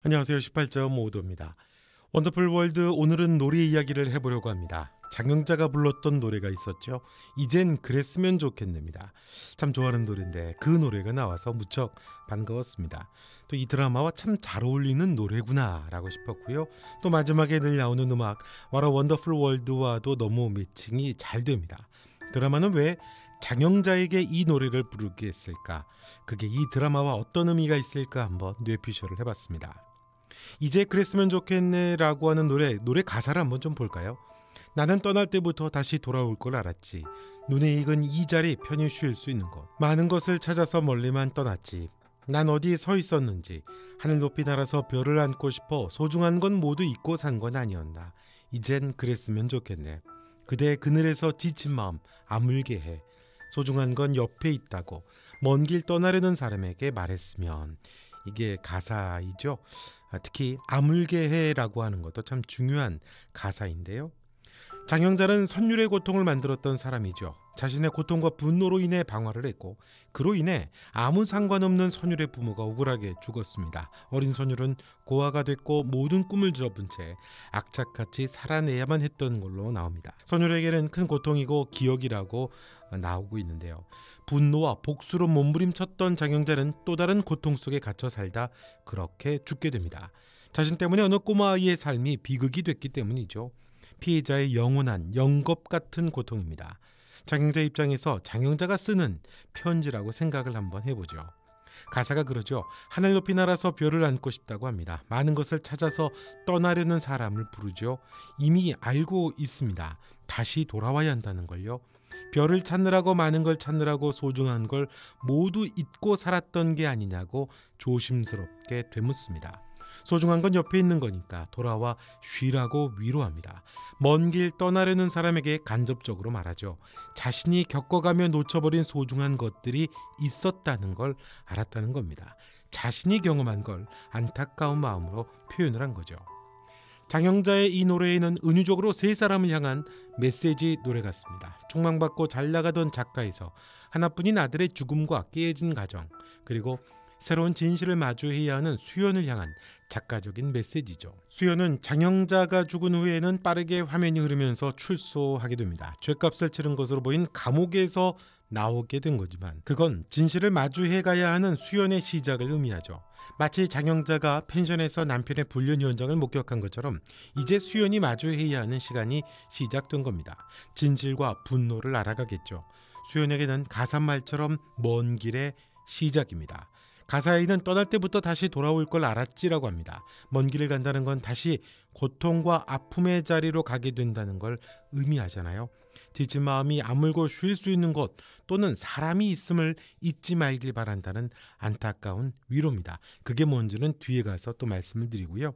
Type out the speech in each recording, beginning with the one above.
안녕하세요. 18.5도입니다. 원더풀 월드, 오늘은 노래 이야기를 해보려고 합니다. 장영자가 불렀던 노래가 있었죠. 이젠 그랬으면 좋겠네입니다. 참 좋아하는 노래인데 그 노래가 나와서 무척 반가웠습니다. 또 이 드라마와 참 잘 어울리는 노래구나 라고 싶었고요. 또 마지막에 늘 나오는 음악 What a Wonderful World와도 너무 매칭이 잘 됩니다. 드라마는 왜 장영자에게 이 노래를 부르게 했을까? 그게 이 드라마와 어떤 의미가 있을까 한번 뇌피셜을 해봤습니다. 이제 그랬으면 좋겠네 라고 하는 노래 가사를 한번 좀 볼까요? 나는 떠날 때부터 다시 돌아올 걸 알았지. 눈에 익은 이 자리 편히 쉴 수 있는 곳. 많은 것을 찾아서 멀리만 떠났지. 난 어디에 서 있었는지. 하늘 높이 날아서 별을 안고 싶어. 소중한 건 모두 잊고 산 건 아니었나. 이젠 그랬으면 좋겠네. 그대 그늘에서 지친 마음 아물게 해. 소중한 건 옆에 있다고 먼 길 떠나려는 사람에게 말했으면. 이게 가사이죠. 특히 아물게 해라고 하는 것도 참 중요한 가사인데요. 장영자는 선율의 고통을 만들었던 사람이죠. 자신의 고통과 분노로 인해 방화를 했고 그로 인해 아무 상관없는 선율의 부모가 억울하게 죽었습니다. 어린 선율은 고아가 됐고 모든 꿈을 접은 채 악착같이 살아내야만 했던 걸로 나옵니다. 선율에게는 큰 고통이고 기억이라고 나오고 있는데요. 분노와 복수로 몸부림쳤던 장영자는 또 다른 고통 속에 갇혀 살다 그렇게 죽게 됩니다. 자신 때문에 어느 꼬마아이의 삶이 비극이 됐기 때문이죠. 피해자의 영원한 영겁 같은 고통입니다. 장영자 입장에서 장영자가 쓰는 편지라고 생각을 한번 해보죠. 가사가 그러죠. 하늘 높이 날아서 별을 안고 싶다고 합니다. 많은 것을 찾아서 떠나려는 사람을 부르죠. 이미 알고 있습니다. 다시 돌아와야 한다는 걸요. 별을 찾느라고 많은 걸 찾느라고 소중한 걸 모두 잊고 살았던 게 아니냐고 조심스럽게 되묻습니다. 소중한 건 옆에 있는 거니까 돌아와 쉬라고 위로합니다. 먼 길 떠나려는 사람에게 간접적으로 말하죠. 자신이 겪어가며 놓쳐버린 소중한 것들이 있었다는 걸 알았다는 겁니다. 자신이 경험한 걸 안타까운 마음으로 표현을 한 거죠. 장영자의 이 노래에는 은유적으로 세 사람을 향한 메시지 노래 같습니다. 충망받고 잘 나가던 작가에서 하나뿐인 아들의 죽음과 깨어진 가정, 그리고 새로운 진실을 마주해야 하는 수연을 향한 작가적인 메시지죠. 수연은 장영자가 죽은 후에는 빠르게 화면이 흐르면서 출소하게 됩니다. 죗값을 치른 것으로 보인 감옥에서 나오게 된 거지만 그건 진실을 마주해 가야 하는 수연의 시작을 의미하죠. 마치 장영자가 펜션에서 남편의 불륜 현장을 목격한 것처럼 이제 수연이 마주해야 하는 시간이 시작된 겁니다. 진실과 분노를 알아가겠죠. 수연에게는 가사말처럼 먼 길의 시작입니다. 가사에는 떠날 때부터 다시 돌아올 걸 알았지라고 합니다. 먼 길을 간다는 건 다시 고통과 아픔의 자리로 가게 된다는 걸 의미하잖아요. 지친 마음이 아물고 쉴 수 있는 곳 또는 사람이 있음을 잊지 말길 바란다는 안타까운 위로입니다. 그게 뭔지는 뒤에 가서 또 말씀을 드리고요.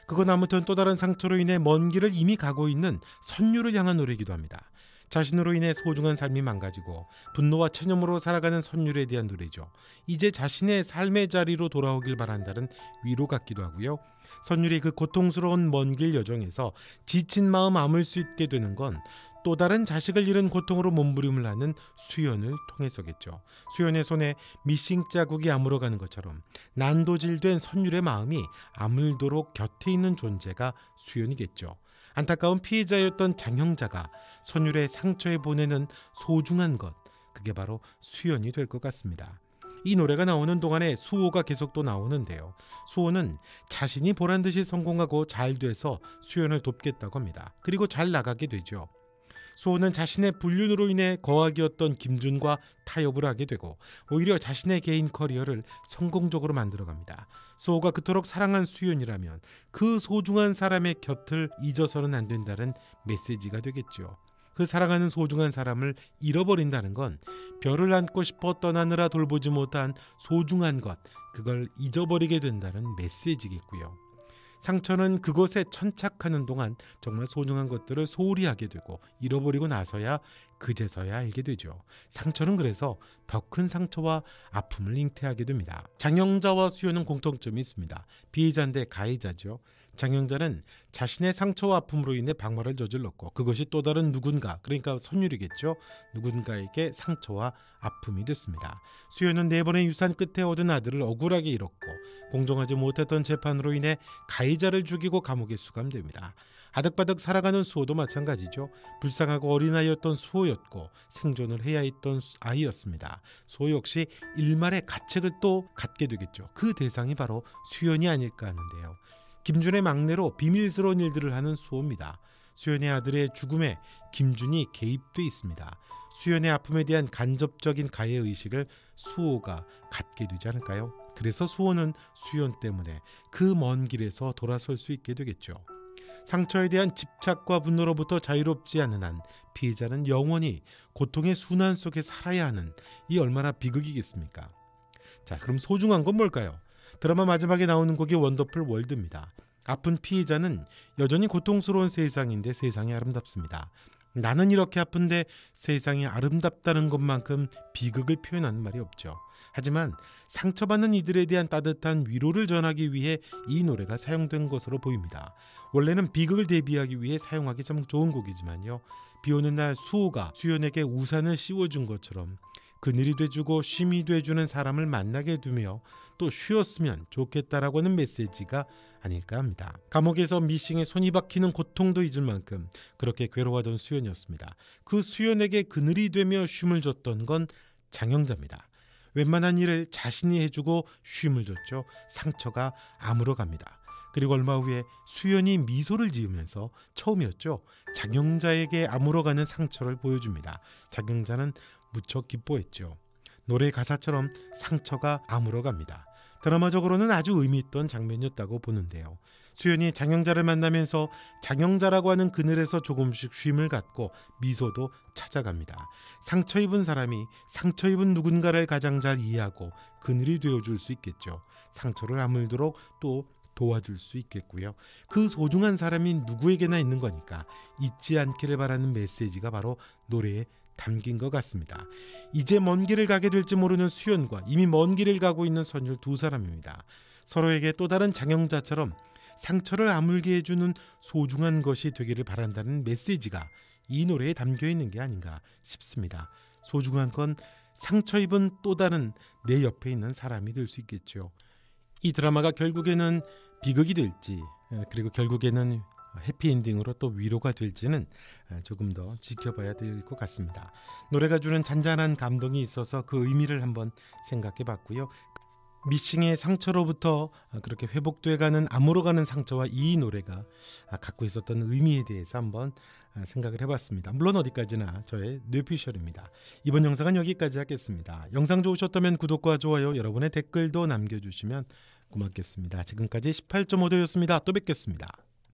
그건 아무튼 또 다른 상처로 인해 먼 길을 이미 가고 있는 선율을 향한 노래이기도 합니다. 자신으로 인해 소중한 삶이 망가지고 분노와 체념으로 살아가는 선율에 대한 노래죠. 이제 자신의 삶의 자리로 돌아오길 바란다는 위로 같기도 하고요. 선율이 그 고통스러운 먼 길 여정에서 지친 마음 아물 수 있게 되는 건 또 다른 자식을 잃은 고통으로 몸부림을 하는 수연을 통해서겠죠. 수연의 손에 미싱 자국이 아물어가는 것처럼 난도질된 선율의 마음이 아물도록 곁에 있는 존재가 수연이겠죠. 안타까운 피해자였던 장영자가 선율의 상처에 보내는 소중한 것, 그게 바로 수연이 될 것 같습니다. 이 노래가 나오는 동안에 수호가 계속 또 나오는데요. 수호는 자신이 보란듯이 성공하고 잘 돼서 수연을 돕겠다고 합니다. 그리고 잘 나가게 되죠. 수호는 자신의 불륜으로 인해 거악이었던 김준과 타협을 하게 되고 오히려 자신의 개인 커리어를 성공적으로 만들어갑니다. 수호가 그토록 사랑한 수연이라면 그 소중한 사람의 곁을 잊어서는 안 된다는 메시지가 되겠죠. 그 사랑하는 소중한 사람을 잃어버린다는 건 별을 안고 싶어 떠나느라 돌보지 못한 소중한 것, 그걸 잊어버리게 된다는 메시지겠고요. 상처는 그곳에 천착하는 동안 정말 소중한 것들을 소홀히 하게 되고 잃어버리고 나서야 그제서야 알게 되죠. 상처는 그래서 더 큰 상처와 아픔을 잉태하게 됩니다. 장영자와 수연은 공통점이 있습니다. 피해자인데 가해자죠. 장영자는 자신의 상처와 아픔으로 인해 박말을 저질렀고 그것이 또 다른 누군가, 그러니까 선율이겠죠. 누군가에게 상처와 아픔이 됐습니다. 수연은 4번의 유산 끝에 얻은 아들을 억울하게 잃었고 공정하지 못했던 재판으로 인해 가해자를 죽이고 감옥에 수감됩니다. 아득바득 살아가는 수호도 마찬가지죠. 불쌍하고 어린아이였던 수호였고 생존을 해야 했던 아이였습니다. 수호 역시 일말의 가책을 또 갖게 되겠죠. 그 대상이 바로 수연이 아닐까 하는데요. 김준의 막내로 비밀스러운 일들을 하는 수호입니다. 수연의 아들의 죽음에 김준이 개입돼 있습니다. 수연의 아픔에 대한 간접적인 가해의식을 수호가 갖게 되지 않을까요? 그래서 수호는 수연 때문에 그 먼 길에서 돌아설 수 있게 되겠죠. 상처에 대한 집착과 분노로부터 자유롭지 않은 한 피해자는 영원히 고통의 순환 속에 살아야 하는, 이 얼마나 비극이겠습니까? 자, 그럼 소중한 건 뭘까요? 드라마 마지막에 나오는 곡이 원더풀 월드입니다. 아픈 피해자는 여전히 고통스러운 세상인데 세상이 아름답습니다. 나는 이렇게 아픈데 세상이 아름답다는 것만큼 비극을 표현하는 말이 없죠. 하지만 상처받는 이들에 대한 따뜻한 위로를 전하기 위해 이 노래가 사용된 것으로 보입니다. 원래는 비극을 대비하기 위해 사용하기 참 좋은 곡이지만요. 비 오는 날 수호가 수연에게 우산을 씌워준 것처럼 그늘이 돼주고 쉼이 돼주는 사람을 만나게 되며 또 쉬었으면 좋겠다라고 하는 메시지가 아닐까 합니다. 감옥에서 미싱에 손이 박히는 고통도 잊을 만큼 그렇게 괴로워하던 수연이었습니다. 그 수연에게 그늘이 되며 쉼을 줬던 건 장영자입니다. 웬만한 일을 자신이 해주고 쉼을 줬죠. 상처가 아물어갑니다. 그리고 얼마 후에 수연이 미소를 지으면서 처음이었죠. 장영자에게 아물어가는 상처를 보여줍니다. 장영자는 무척 기뻐했죠. 노래 가사처럼 상처가 아물어갑니다. 드라마적으로는 아주 의미 있던 장면이었다고 보는데요. 수연이 장영자를 만나면서 장영자라고 하는 그늘에서 조금씩 쉼을 갖고 미소도 찾아갑니다. 상처 입은 사람이 상처 입은 누군가를 가장 잘 이해하고 그늘이 되어줄 수 있겠죠. 상처를 아물도록 또 도와줄 수 있겠고요. 그 소중한 사람이 누구에게나 있는 거니까 잊지 않기를 바라는 메시지가 바로 노래에 담긴 것 같습니다. 이제 먼 길을 가게 될지 모르는 수연과 이미 먼 길을 가고 있는 선율 두 사람입니다. 서로에게 또 다른 장영자처럼 상처를 아물게 해주는 소중한 것이 되기를 바란다는 메시지가 이 노래에 담겨 있는 게 아닌가 싶습니다. 소중한 건 상처 입은 또 다른 내 옆에 있는 사람이 될 수 있겠죠. 이 드라마가 결국에는 비극이 될지, 그리고 결국에는 해피엔딩으로 또 위로가 될지는 조금 더 지켜봐야 될 것 같습니다. 노래가 주는 잔잔한 감동이 있어서 그 의미를 한번 생각해 봤고요. 미싱의 상처로부터 그렇게 회복돼가는 아물어가는 상처와 이 노래가 갖고 있었던 의미에 대해서 한번 생각을 해봤습니다. 물론 어디까지나 저의 뇌피셜입니다. 이번 영상은 여기까지 하겠습니다. 영상 좋으셨다면 구독과 좋아요, 여러분의 댓글도 남겨주시면 고맙겠습니다. 지금까지 18.5도였습니다. 또 뵙겠습니다.